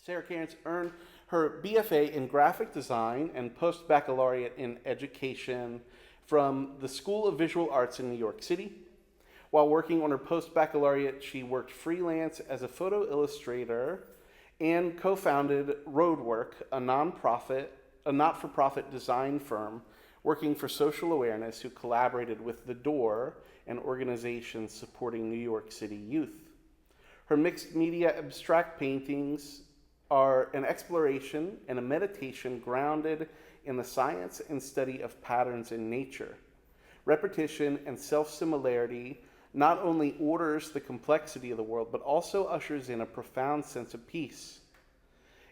Sarah Cairns earned her BFA in graphic design and post-baccalaureate in education from the School of Visual Arts in New York City. While working on her post-baccalaureate, she worked freelance as a photo illustrator and co-founded Roadwork, a not-for-profit design firm working for social awareness who collaborated with The Door, an organization supporting New York City youth. Her mixed media abstract paintings are an exploration and a meditation grounded in the science and study of patterns in nature. Repetition and self-similarity not only orders the complexity of the world, but also ushers in a profound sense of peace.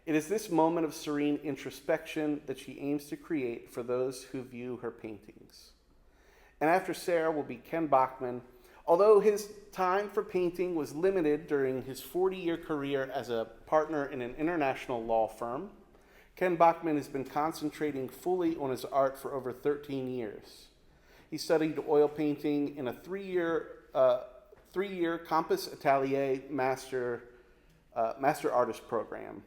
It is this moment of serene introspection that she aims to create for those who view her paintings. And after Sarah will be Ken Bachman. Although his time for painting was limited during his 40-year career as a partner in an international law firm, Ken Bachman has been concentrating fully on his art for over 13 years. He studied oil painting in a three-year Compass Atelier Master Artist program.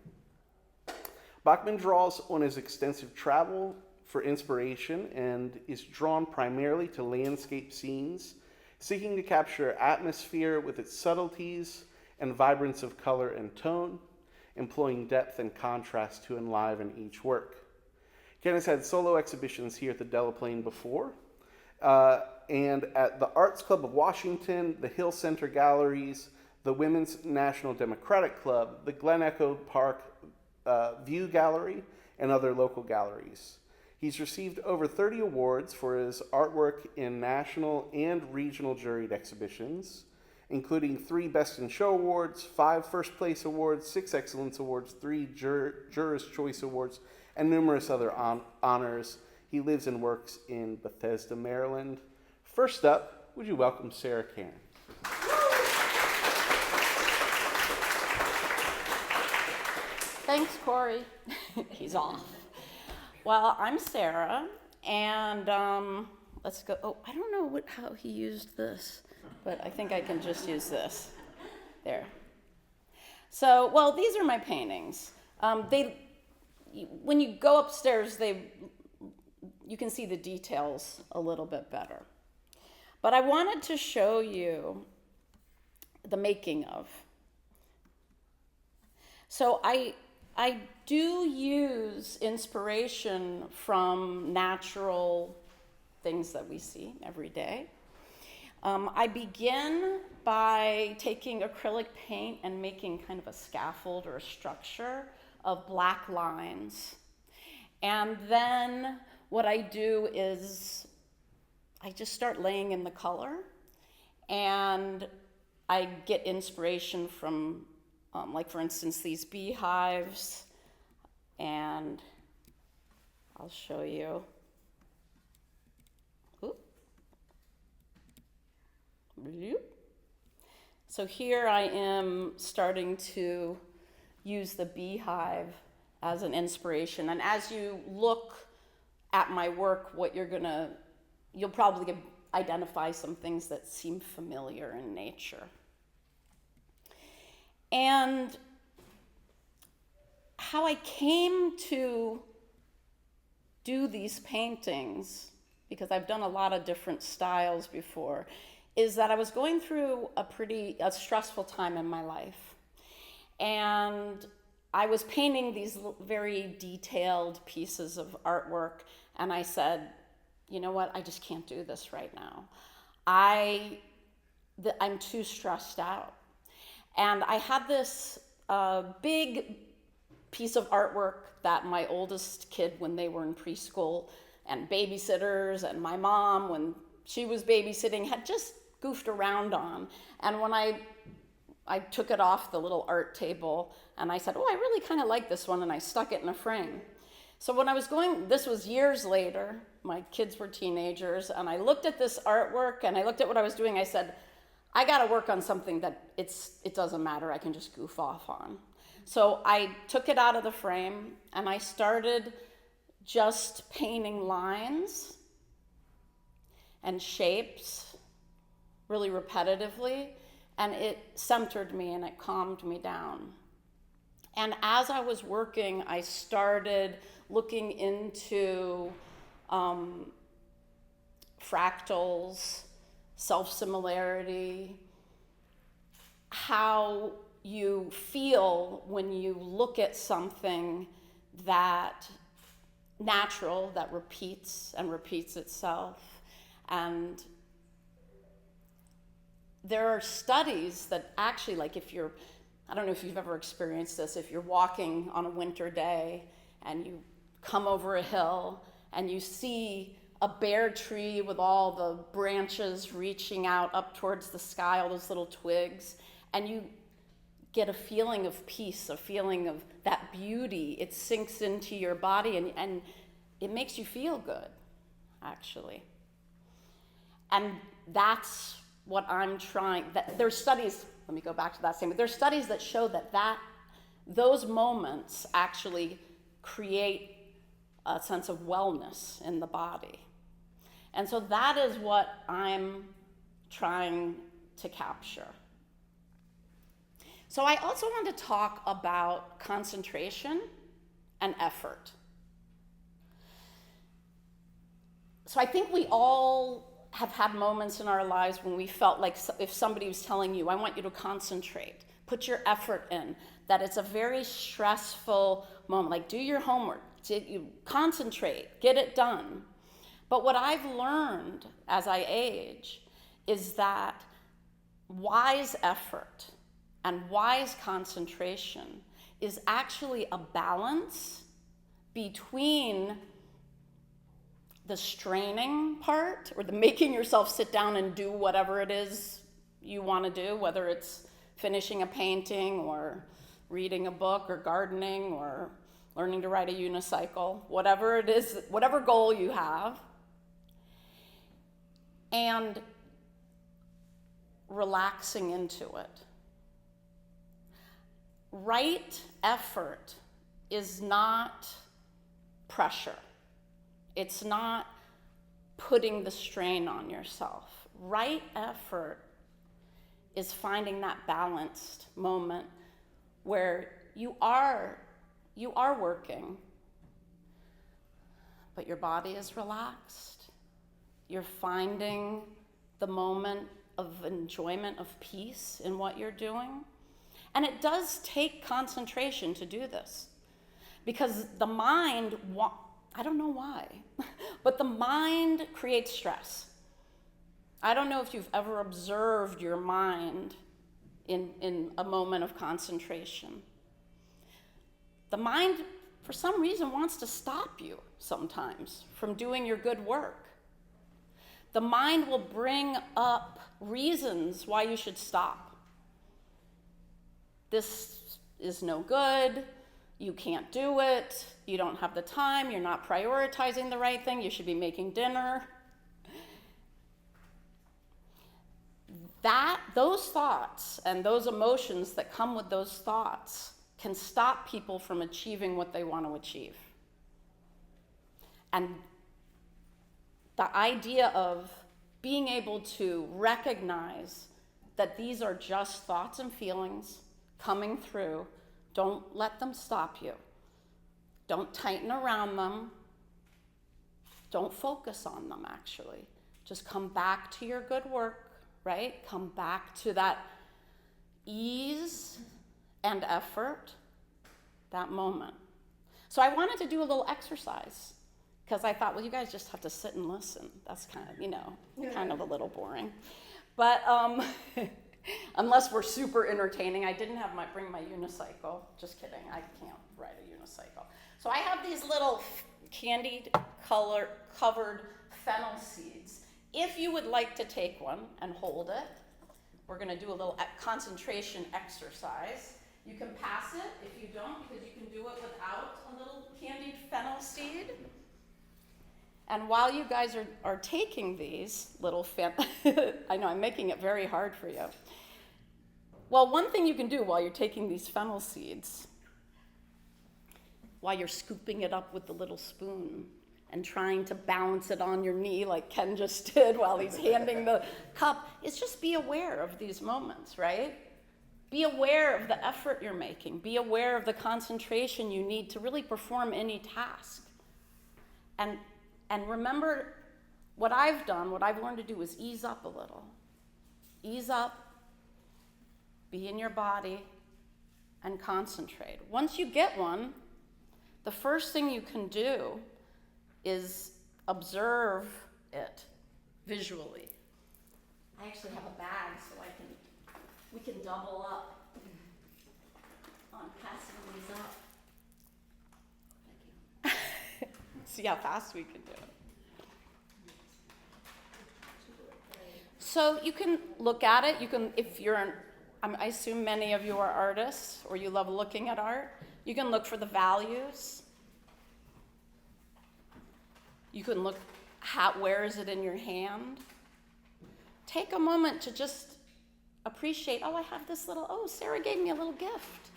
Bachman draws on his extensive travel for inspiration and is drawn primarily to landscape scenes, seeking to capture atmosphere with its subtleties and vibrance of color and tone, employing depth and contrast to enliven each work. Ken has had solo exhibitions here at the Delaplane before, and at the Arts Club of Washington, the Hill Center Galleries, the Women's National Democratic Club, the Glen Echo Park View Gallery, and other local galleries. He's received over 30 awards for his artwork in national and regional juried exhibitions, including 3 Best in Show Awards, 5 First Place Awards, 6 Excellence Awards, 3 Jurors' Choice Awards, and numerous other honors. He lives and works in Bethesda, Maryland. First up, would you welcome Sarah Cairns? Thanks, Corey. He's off. Well, I'm Sarah, and let's go. Oh, I don't know how he used this, but I think I can just use this. There. So, well, these are my paintings. When you go upstairs, you can see the details a little bit better. But I wanted to show you the making of. So I do use inspiration from natural things that we see every day. I begin by taking acrylic paint and making kind of a scaffold or a structure of black lines. And then what I do is I just start laying in the color, and I get inspiration from like for instance, these beehives, and I'll show you. So here I am starting to use the beehive as an inspiration. And as you look at my work, you'll probably identify some things that seem familiar in nature. And how I came to do these paintings, because I've done a lot of different styles before, is that I was going through a stressful time in my life. And I was painting these very detailed pieces of artwork, and I said, you know what, I just can't do this right now. I'm too stressed out. And I had this big piece of artwork that my oldest kid, when they were in preschool, and babysitters, and my mom, when she was babysitting, had just goofed around on. And when I took it off the little art table, and I said, oh, I really kind of like this one, and I stuck it in a frame. So when I was this was years later, my kids were teenagers, and I looked at this artwork, and I looked at what I was doing, I said, I got to work on something that it doesn't matter, I can just goof off on. So I took it out of the frame, and I started just painting lines and shapes really repetitively, and it centered me and it calmed me down. And as I was working, I started looking into fractals, self-similarity, how you feel when you look at something that natural, that repeats and repeats itself. And there are studies that actually, like if you're, I don't know if you've ever experienced this, if you're walking on a winter day and you come over a hill and you see a bare tree with all the branches reaching out up towards the sky, all those little twigs, and you get a feeling of peace, a feeling of that beauty. It sinks into your body and it makes you feel good, actually. And that's what I'm trying, there's studies, let me go back to that statement. There's studies that show that those moments actually create a sense of wellness in the body. And so that is what I'm trying to capture. So I also want to talk about concentration and effort. So I think we all have had moments in our lives when we felt like if somebody was telling you, I want you to concentrate, put your effort in, that it's a very stressful moment, like do your homework, you concentrate, get it done. But what I've learned as I age is that wise effort and wise concentration is actually a balance between the straining part, or the making yourself sit down and do whatever it is you want to do, whether it's finishing a painting or reading a book or gardening or learning to ride a unicycle, whatever it is, whatever goal you have, and relaxing into it. Right effort is not pressure. It's not putting the strain on yourself. Right effort is finding that balanced moment where you are working, but your body is relaxed. You're finding the moment of enjoyment, of peace in what you're doing. And it does take concentration to do this, because the mind, I don't know why, but the mind creates stress. I don't know if you've ever observed your mind in a moment of concentration. The mind, for some reason, wants to stop you sometimes from doing your good work. The mind will bring up reasons why you should stop. This is no good. You can't do it. You don't have the time. You're not prioritizing the right thing. You should be making dinner. Those thoughts and those emotions that come with those thoughts can stop people from achieving what they want to achieve. And the idea of being able to recognize that these are just thoughts and feelings coming through, don't let them stop you. Don't tighten around them. Don't focus on them, actually. Just come back to your good work, right? Come back to that ease and effort, that moment. So I wanted to do a little exercise, because I thought, well, you guys just have to sit and listen. That's kind of, kind of a little boring. But unless we're super entertaining, I didn't bring my unicycle. Just kidding, I can't ride a unicycle. So I have these little candied covered fennel seeds. If you would like to take one and hold it, we're gonna do a little concentration exercise. You can pass it if you don't, because you can do it without a little candied fennel seed. And while you guys are taking these little I know I'm making it very hard for you. Well, one thing you can do while you're taking these fennel seeds, while you're scooping it up with the little spoon and trying to balance it on your knee like Ken just did while he's handing the cup, is just be aware of these moments, right? Be aware of the effort you're making. Be aware of the concentration you need to really perform any task. And remember, what I've done, what I've learned to do is ease up a little. Ease up, be in your body, and concentrate. Once you get one, the first thing you can do is observe it visually. I actually have a bag so we can double up on passing these up. Thank you. See how fast we can do it. So you can look at it. You can, if you're I assume many of you are artists or you love looking at art. You can look for the values. You can look where is it in your hand. Take a moment to just appreciate, I have this Sarah gave me a little gift,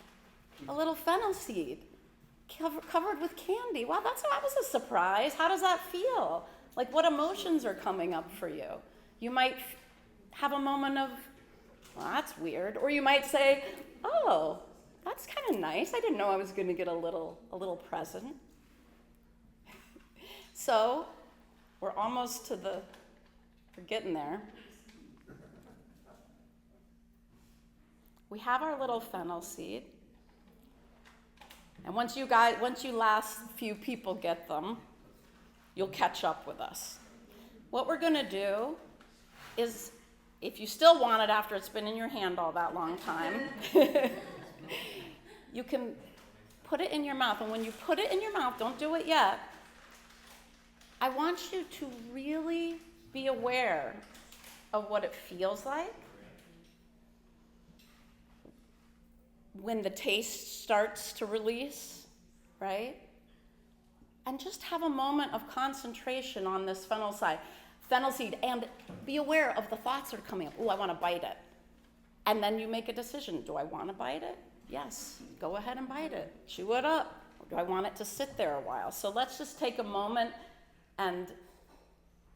a little fennel seed covered with candy. Wow, that was a surprise. How does that feel? Like, what emotions are coming up for you? You might have a moment of, well, that's weird. Or you might say, oh, that's kind of nice. I didn't know I was going to get a little present. So we're almost we're getting there. We have our little fennel seed. And once you last few people get them, you'll catch up with us. What we're going to do is, if you still want it after it's been in your hand all that long time, you can put it in your mouth. And when you put it in your mouth, don't do it yet, I want you to really be aware of what it feels like when the taste starts to release, right? And just have a moment of concentration on this fennel seed, and be aware of the thoughts that are coming up. Oh, I want to bite it. And then you make a decision. Do I want to bite it? Yes. Go ahead and bite it. Chew it up. Or do I want it to sit there a while? So let's just take a moment and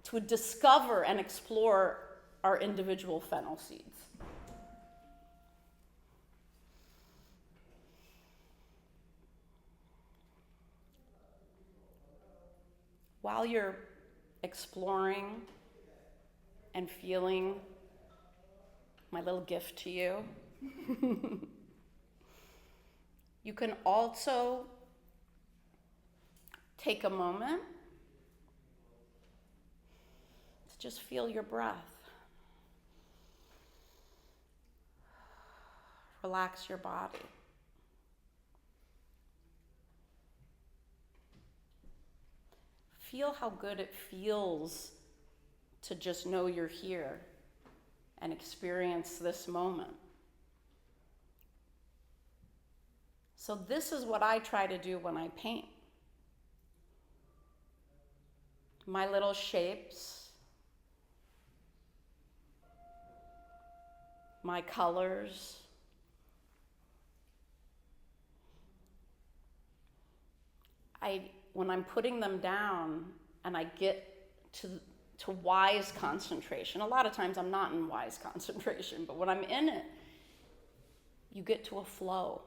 to discover and explore our individual fennel seeds. While you're exploring and feeling my little gift to you, you can also take a moment to just feel your breath. Relax your body. Feel how good it feels to just know you're here and experience this moment. So this is what I try to do when I paint. My little shapes, my colors, when I'm putting them down and I get to wise concentration, a lot of times I'm not in wise concentration, but when I'm in it, you get to a flow.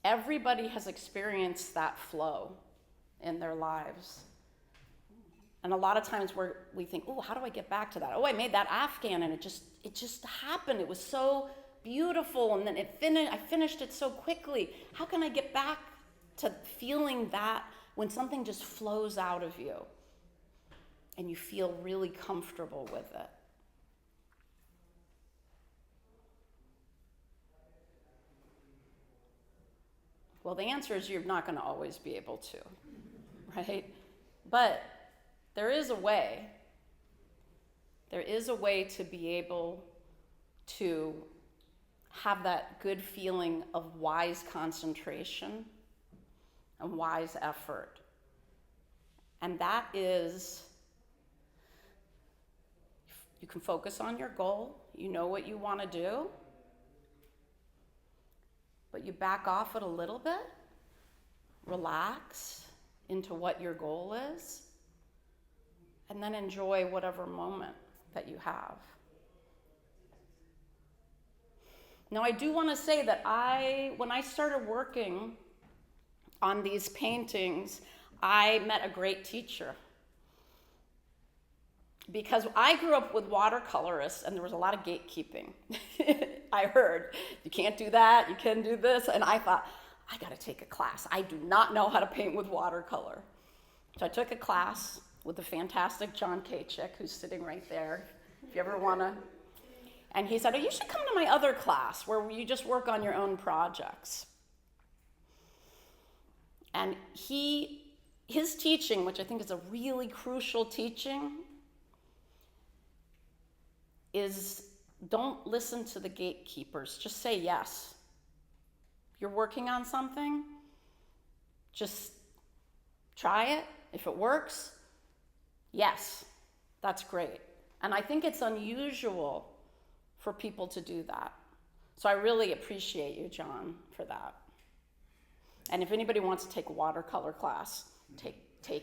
Everybody has experienced that flow in their lives. And a lot of times we think, oh, how do I get back to that? Oh, I made that Afghan and it just happened. It was so beautiful, and then I finished it so quickly. How can I get back to feeling that when something just flows out of you and you feel really comfortable with it? Well, the answer is you're not going to always be able to, right? But there is a way. There is a way to be able to have that good feeling of wise concentration and wise effort. And that is, you can focus on your goal. You know what you want to do. But you back off it a little bit. Relax into what your goal is. And then enjoy whatever moment that you have. Now, I do want to say that when I started working on these paintings, I met a great teacher. Because I grew up with watercolorists and there was a lot of gatekeeping. I heard, you can't do that, you can't do this. And I thought, I gotta take a class. I do not know how to paint with watercolor. So I took a class with the fantastic John Kachik, who's sitting right there, if you ever wanna. And he said, oh, you should come to my other class where you just work on your own projects. And his teaching, which I think is a really crucial teaching, is don't listen to the gatekeepers. Just say yes. You're working on something, just try it. If it works, yes, that's great. And I think it's unusual for people to do that. So I really appreciate you, John, for that. And if anybody wants to take a watercolor class, take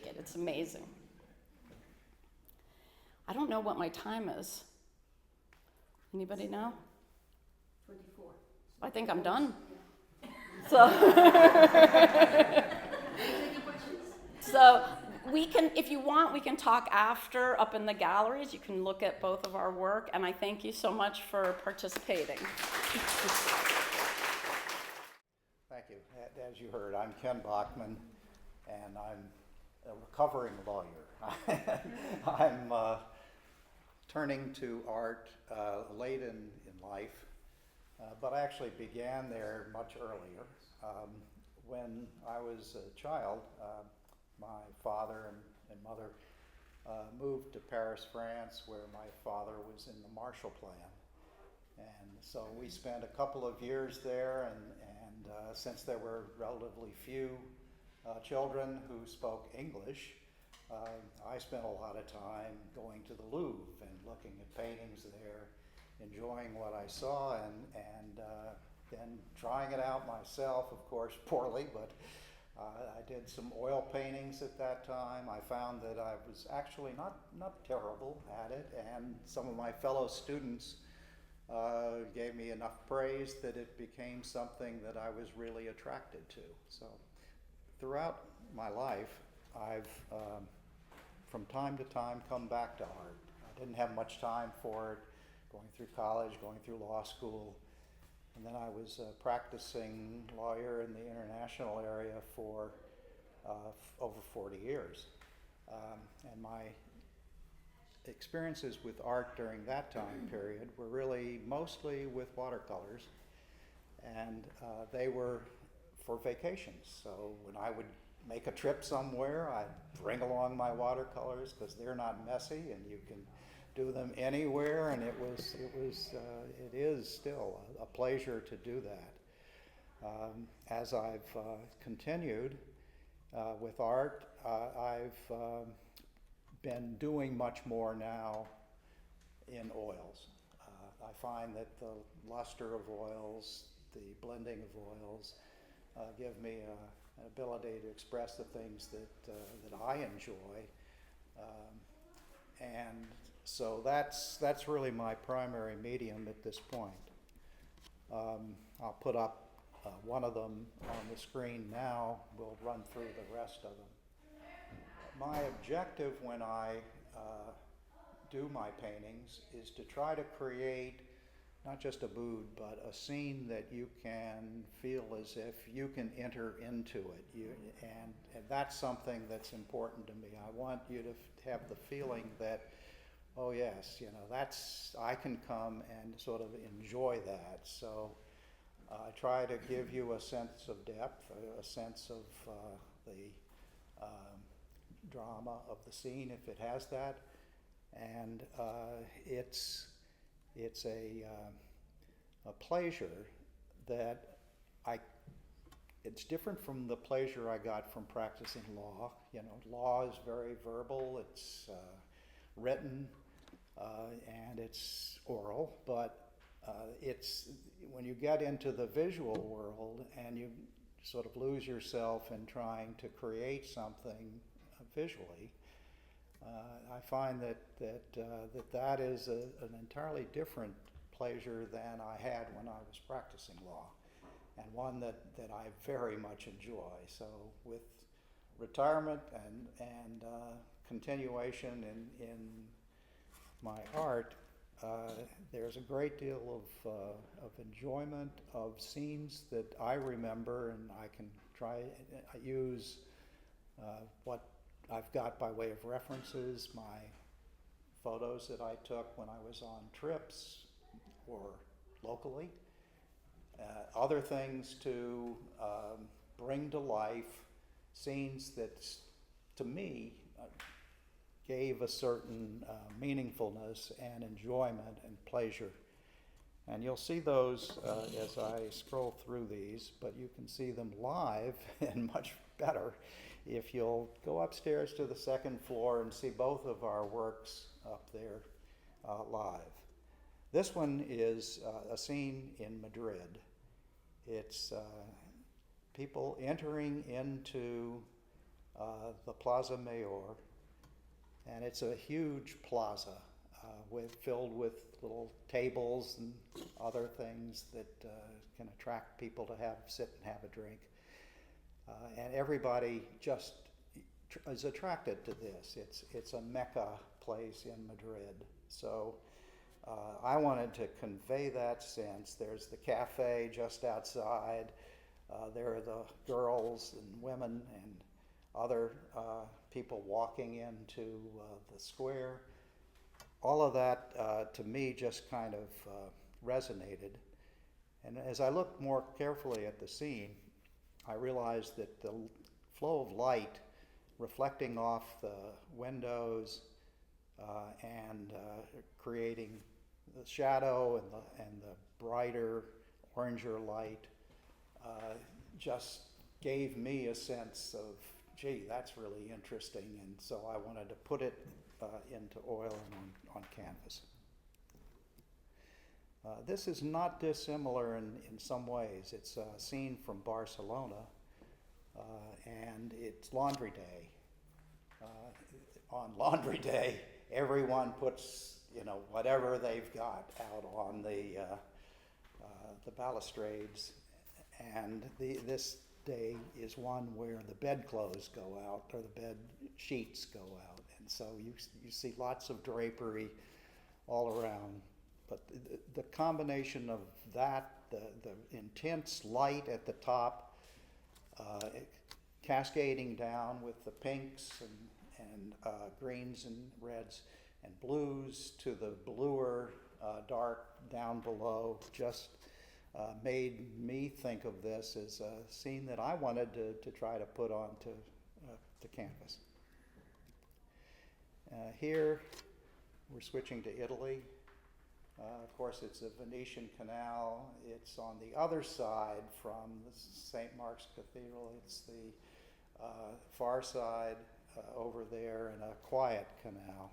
it. It's amazing. I don't know what my time is. Anybody know? 24. I think I'm done. So, so we can, if you want, we can talk after up in the galleries. You can look at both of our work, and I thank you so much for participating. Thank you. As you heard, I'm Ken Bachman, and I'm a recovering lawyer. I'm turning to art late in life, but I actually began there much earlier. When I was a child, my father and mother moved to Paris, France, where my father was in the Marshall Plan. And so we spent a couple of years there, and since there were relatively few children who spoke English, I spent a lot of time going to the Louvre and looking at paintings there, enjoying what I saw, and then trying it out myself, of course, poorly, but I did some oil paintings at that time. I found that I was actually not terrible at it, and some of my fellow students gave me enough praise that it became something that I was really attracted to. So throughout my life, I've from time to time come back to art. I didn't have much time for it, going through college, going through law school, and then I was a practicing lawyer in the international area for over 40 years. And my experiences with art during that time period were really mostly with watercolors, and they were for vacations. So when I would make a trip somewhere, I'd bring along my watercolors because they're not messy and you can do them anywhere, and it is still a pleasure to do that. As I've continued with art, I've been doing much more now in oils. I find that the luster of oils, the blending of oils, give me an ability to express the things that I enjoy, and so that's really my primary medium at this point. I'll put up one of them on the screen now. We'll run through the rest of them. My objective when I do my paintings is to try to create not just a mood, but a scene that you can feel as if you can enter into it. And that's something that's important to me. I want you to have the feeling that, oh yes, I can come and sort of enjoy that. So I try to give you a sense of depth, a sense of the drama of the scene if it has that, and it's a pleasure that it's different from the pleasure I got from practicing law. Law is very verbal, it's written, and it's oral, but it's when you get into the visual world and you sort of lose yourself in trying to create something visually, I find that is an entirely different pleasure than I had when I was practicing law, and one that I very much enjoy. So with retirement and continuation in my art, there's a great deal of enjoyment of scenes that I remember, and I can try use what I've got by way of references, my photos that I took when I was on trips or locally, other things to bring to life scenes that, to me, gave a certain meaningfulness and enjoyment and pleasure. And you'll see those as I scroll through these, but you can see them live and much better if you'll go upstairs to the second floor and see both of our works up there live. This one is a scene in Madrid. It's people entering into the Plaza Mayor, and it's a huge plaza filled with little tables and other things that can attract people to sit and have a drink. And everybody just is attracted to this. It's a Mecca place in Madrid. So I wanted to convey that sense. There's the cafe just outside. There are the girls and women and other people walking into the square. All of that, to me, just kind of resonated. And as I looked more carefully at the scene, I realized that the flow of light reflecting off the windows and creating the shadow and the brighter, oranger light just gave me a sense of, gee, that's really interesting, and so I wanted to put it into oil and on canvas. This is not dissimilar in some ways. It's a scene from Barcelona, and it's Laundry Day. On Laundry Day, everyone puts whatever they've got out on the balustrades, and this day is one where the bedclothes go out, or the bed sheets go out, and so you see lots of drapery all around. But the combination of that, the intense light at the top, cascading down with the pinks and greens and reds and blues to the bluer dark down below, just made me think of this as a scene that I wanted to try to put onto the canvas. Here, we're switching to Italy. Of course, it's a Venetian canal. It's on the other side from the St. Mark's Cathedral. It's the far side over there, in a quiet canal.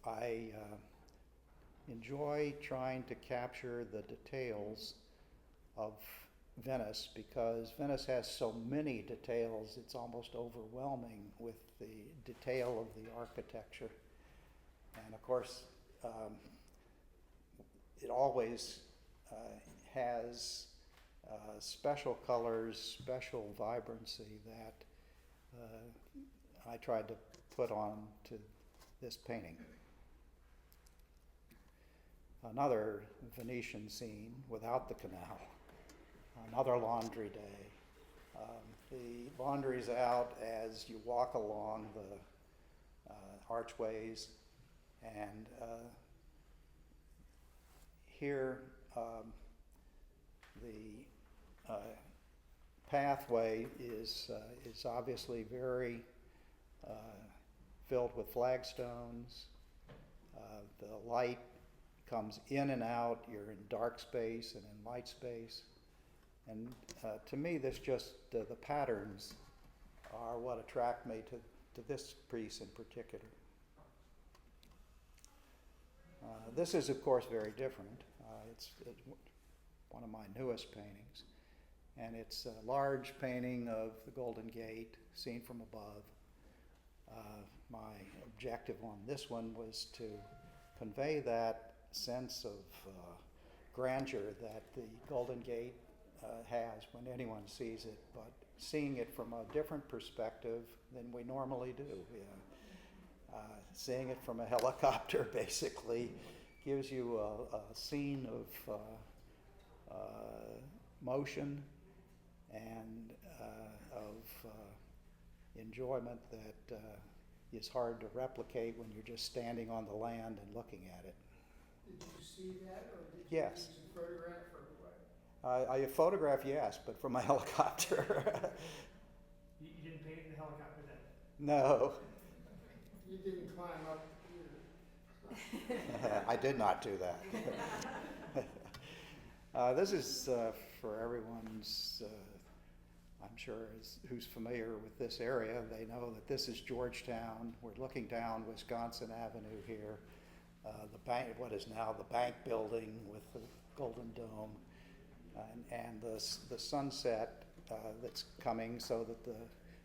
I enjoy trying to capture the details of Venice, because Venice has so many details, it's almost overwhelming with the detail of the architecture. And of course, it always has special colors, special vibrancy that I tried to put on to this painting. Another Venetian scene without the canal, another laundry day. The laundry's out as you walk along the archways, and here the pathway is obviously very filled with flagstones. The light comes in and out. You're in dark space and in light space. And to me, this just, the patterns are what attract me to this piece in particular. This is, of course, very different. It's one of my newest paintings. And it's a large painting of the Golden Gate seen from above. My objective on this one was to convey that sense of grandeur that the Golden Gate has when anyone sees it, but seeing it from a different perspective than we normally do. Seeing it from a helicopter basically gives you a scene of motion and of enjoyment that is hard to replicate when you're just standing on the land and looking at it. Did you see that, or did you Yes. use a photograph, or what? I photograph, yes, but from a helicopter. You didn't paint it in the helicopter then? No, You didn't climb up either. I did not do that. This is for everyone's, I'm sure, who's familiar with this area. They know that this is Georgetown. We're looking down Wisconsin Avenue here. The bank, what is now the bank building with the Golden Dome, and the sunset that's coming, so that the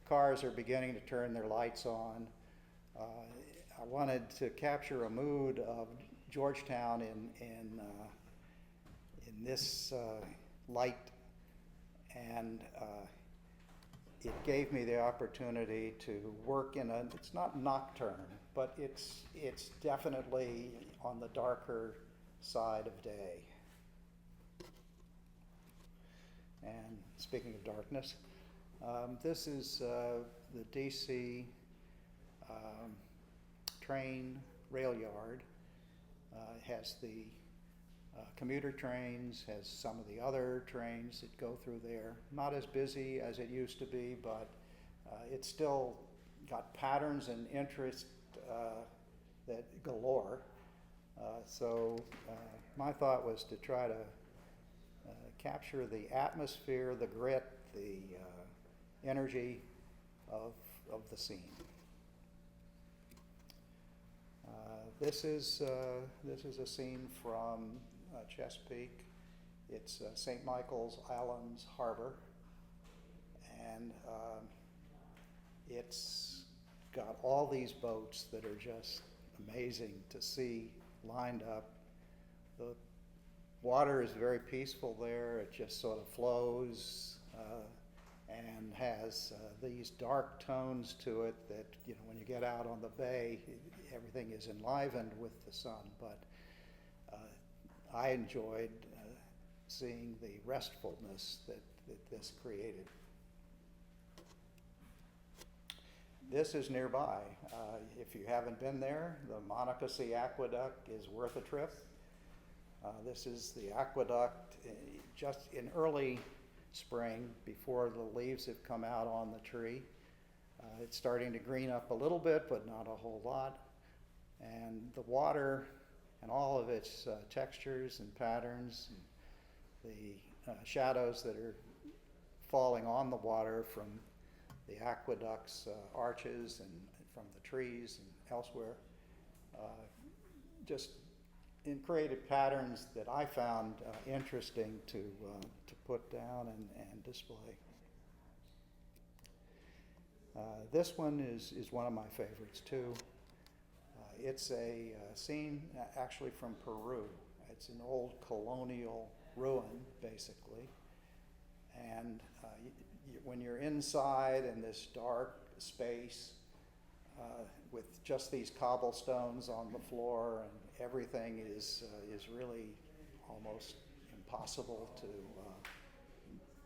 cars are beginning to turn their lights on. I wanted to capture a mood of Georgetown in this light, and it gave me the opportunity to work in it's not nocturne, but it's definitely on the darker side of day. And speaking of darkness, this is the DC train rail yard. It has the commuter trains, has some of the other trains that go through there. Not as busy as it used to be, but it's still got patterns and interest that galore. So my thought was to try to capture the atmosphere, the grit, the energy of the scene. This is a scene from Chesapeake. It's St. Michael's Islands Harbor, and it's got all these boats that are just amazing to see lined up. The water is very peaceful there. It just sort of flows and has these dark tones to it that, you know, when you get out on the bay, everything is enlivened with the sun. But I enjoyed seeing the restfulness that this created. This is nearby. If you haven't been there, the Monocacy Aqueduct is worth a trip. This is the aqueduct just in early spring, before the leaves have come out on the tree. It's starting to green up a little bit, but not a whole lot. And the water and all of its textures and patterns, and the shadows that are falling on the water from the aqueduct's arches and from the trees and elsewhere, just created patterns that I found interesting to put down and display. This one is one of my favorites too. It's a scene actually from Peru. It's an old colonial ruin, basically. And when you're inside in this dark space with just these cobblestones on the floor, and everything is really almost impossible to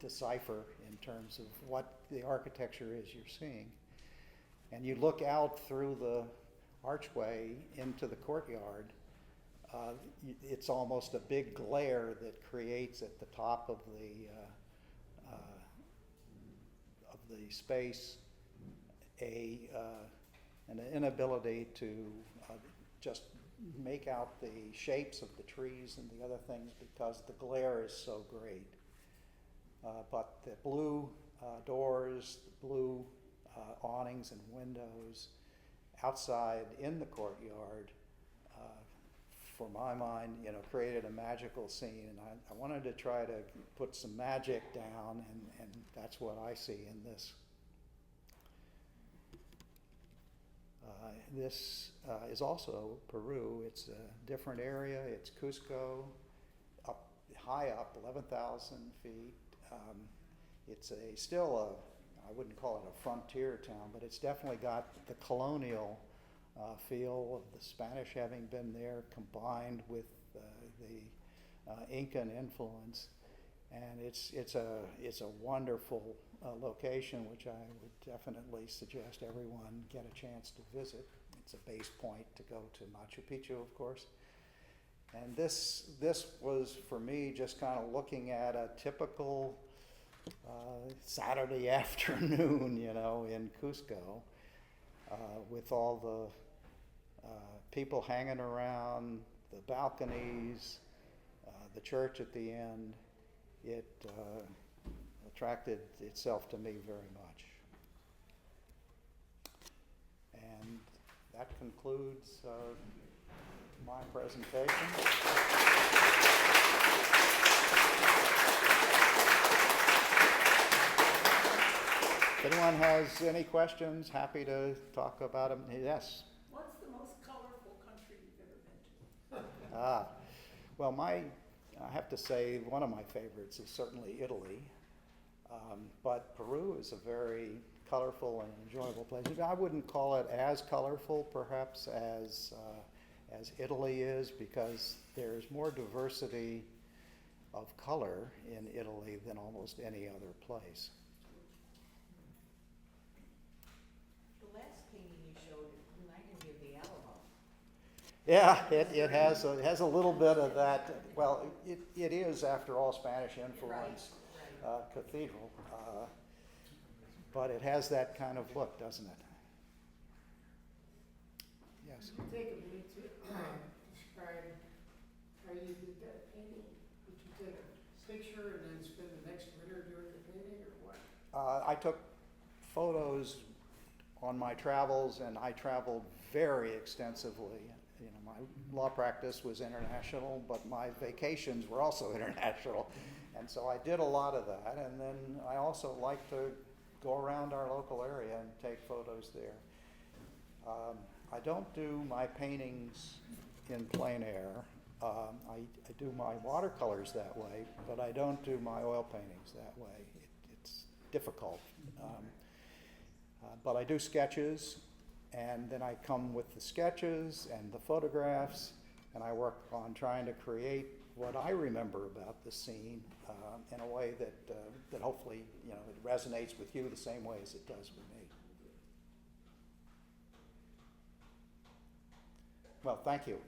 decipher in terms of what the architecture is you're seeing. And you look out through the archway into the courtyard, it's almost a big glare that creates at the top of the space an inability to just make out the shapes of the trees and the other things because the glare is so great. But the blue doors, the blue awnings and windows outside in the courtyard, for my mind, created a magical scene. And I wanted to try to put some magic down, and that's what I see in this. this is also Peru. It's a different area. It's Cusco, up high up, 11,000 feet. It's still I wouldn't call it a frontier town, but it's definitely got the colonial feel of the Spanish having been there, combined with the Incan influence. And it's a wonderful location, which I would definitely suggest everyone get a chance to visit. It's a base point to go to Machu Picchu, of course. And this was, for me, just kind of looking at a typical Saturday afternoon, in Cusco, with all the people hanging around, the balconies, the church at the end. It attracted itself to me very much. And that concludes my presentation. If anyone has any questions, happy to talk about them. Yes? What's the most colorful country you've ever been to? Well, I have to say one of my favorites is certainly Italy, but Peru is a very colorful and enjoyable place. I wouldn't call it as colorful, perhaps, as Italy is, because there's more diversity of color in Italy than almost any other place. The last painting you showed reminded me of the Alamo. Yeah, it has a little bit of that. Well, it is, after all, Spanish influence cathedral, but it has that kind of look, doesn't it? Yes. Take a minute to describe how you did that painting. Did you take a picture and then spend the next winter doing the painting, or what? I took photos on my travels, and I traveled very extensively. My law practice was international, but my vacations were also international. And so I did a lot of that. And then I also like to go around our local area and take photos there. I don't do my paintings in plein air. I do my watercolors that way, but I don't do my oil paintings that way. It's difficult. But I do sketches, and then I come with the sketches and the photographs, and I work on trying to create what I remember about the scene in a way that hopefully it resonates with you the same way as it does with me. Well, thank you.